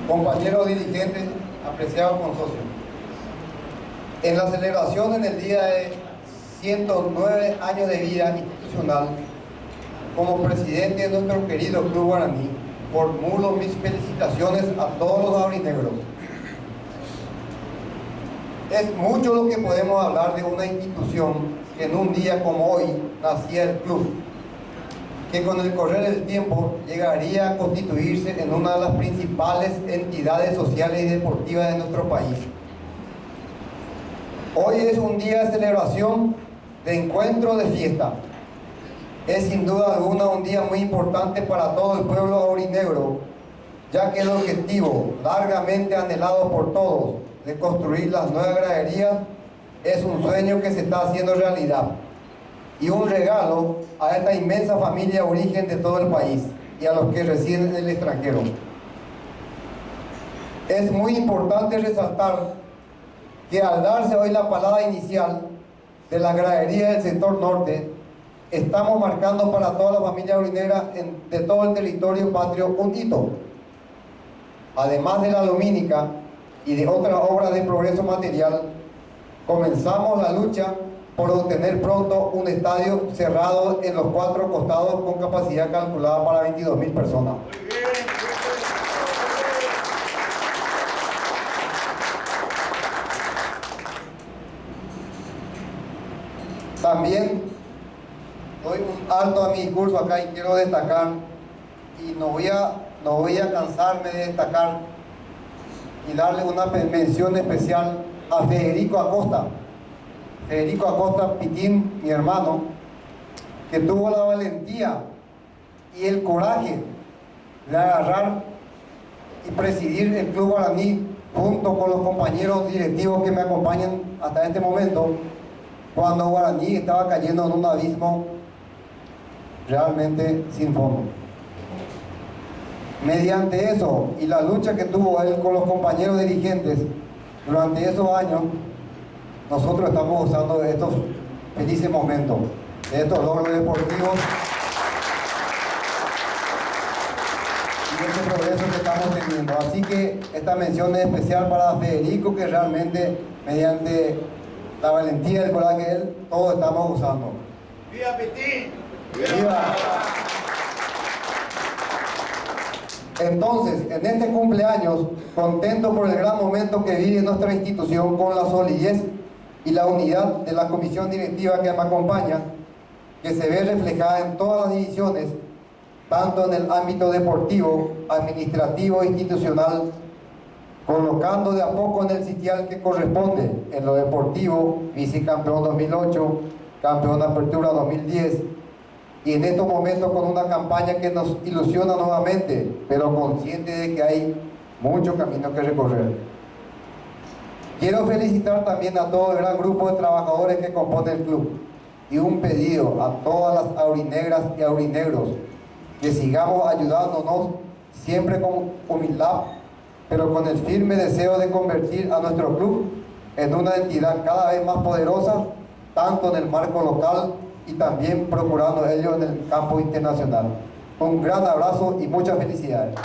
compañeros dirigentes, apreciados consocios. En la celebración en el día de 109 años de vida institucional, como presidente de nuestro querido Club Guaraní, formulo mis felicitaciones a todos los aurinegros. Es mucho lo que podemos hablar de una institución que en un día como hoy nacía el club, que con el correr del tiempo llegaría a constituirse en una de las principales entidades sociales y deportivas de nuestro país. Hoy es un día de celebración, de encuentro, de fiesta. Es sin duda alguna un día muy importante para todo el pueblo aurinegro, ya que el objetivo largamente anhelado por todos de construir las nuevas graderías es un sueño que se está haciendo realidad y un regalo a esta inmensa familia origen de todo el país y a los que residen en el extranjero. Es muy importante resaltar que al darse hoy la palabra inicial de la gradería del sector norte, estamos marcando para toda la familia aurinegra de todo el territorio patrio un hito. Además de la lumínica y de otras obras de progreso material, comenzamos la lucha por obtener pronto un estadio cerrado en los 4 costados con capacidad calculada para 22.000 personas. También doy un alto a mi discurso acá y quiero destacar, y no voy a cansarme de destacar y darle una mención especial a Federico Acosta. Federico Acosta Pitín, mi hermano, que tuvo la valentía y el coraje de agarrar y presidir el Club Guaraní junto con los compañeros directivos que me acompañan hasta este momento, cuando Guaraní estaba cayendo en un abismo realmente sin fondo. Mediante eso y la lucha que tuvo él con los compañeros dirigentes durante esos años, nosotros estamos gozando de estos felices momentos, de estos logros deportivos y de este progreso que estamos teniendo. Así que esta mención es especial para Federico, que realmente mediante la valentía y el coraje que él, todos estamos gozando. ¡Viva Pitín! ¡Viva! Entonces, en este cumpleaños, contento por el gran momento que vive nuestra institución con la solidez y la unidad de la comisión directiva que me acompaña, que se ve reflejada en todas las divisiones, tanto en el ámbito deportivo, administrativo e institucional, colocando de a poco en el sitial que corresponde en lo deportivo, vicecampeón 2008, campeón de apertura 2010, y en estos momentos con una campaña que nos ilusiona nuevamente, pero consciente de que hay mucho camino que recorrer. Quiero felicitar también a todo el gran grupo de trabajadores que compone el club y un pedido a todas las aurinegras y aurinegros que sigamos ayudándonos siempre con humildad, pero con el firme deseo de convertir a nuestro club en una entidad cada vez más poderosa, tanto en el marco local y también procurando ello en el campo internacional. Un gran abrazo y muchas felicidades.